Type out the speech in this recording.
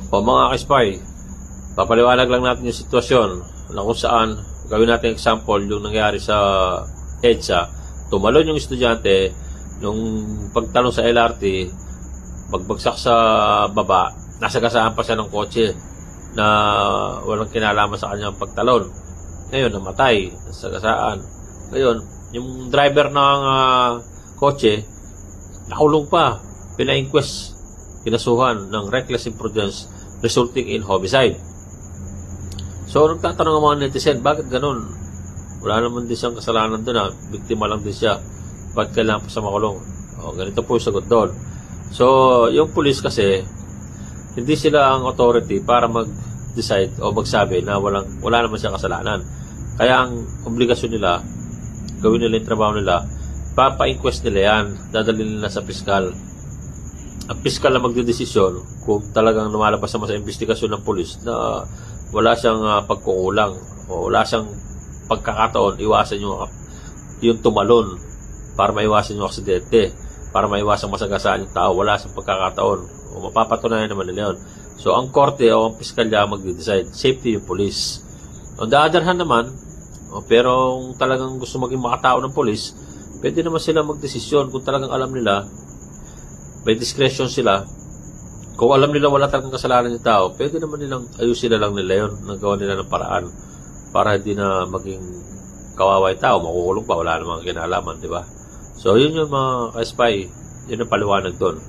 O mga ka-spy, papaliwanag lang natin yung sitwasyon na kung saan gawin natin example yung nangyari sa EDSA. Tumalon yung estudyante nung pagtalon sa LRT, magbagsak sa baba, nasagasaan pa siya ng kotse na walang kinalaman sa kanyang pagtalon. Ngayon, namatay, nasagasaan. Ngayon, yung driver ng kotse, nakulong pa, pina-inquest, kinasuhan ng reckless imprudence resulting in homicide. So, nagtatanong ang mga netizen, bakit ganun? Wala naman din siyang kasalanan doon, biktima lang din siya. Bakit kailangan pa sa makulong? O, ganito po yung sagot doon. So, yung police kasi, hindi sila ang authority para mag-decide o magsabi na wala naman siyang kasalanan. Kaya ang obligasyon nila, gawin nila yung trabaho nila, papa-inquest nila yan, dadalhin nila sa piskal. Ang piskal na magdedesisyon kung talagang lumalabas naman sa investigasyon ng pulis na wala siyang pagkukulang o wala siyang pagkakataon, iwasan yung tumalon para maiwasan yung aksidente, para maiwasan masagasaan yung tao, wala siyang pagkakataon o mapapatunayan naman nila yun. So ang korte o ang piskalya magde-decide, safety yung pulis. On the other hand naman, pero kung talagang gusto maging makatao ng pulis, pwede naman sila magdesisyon kung talagang alam nila, may discretion sila. Kung alam nila wala talagang kasalanan ng tao, pwede naman nilang ayusin na lang nila yun, nagawa nila ng paraan para hindi na maging kawaway tao, makukulong pa, wala namang kinalaman, di ba? So, yun yung mga ka-spy, yun ang paliwanag doon.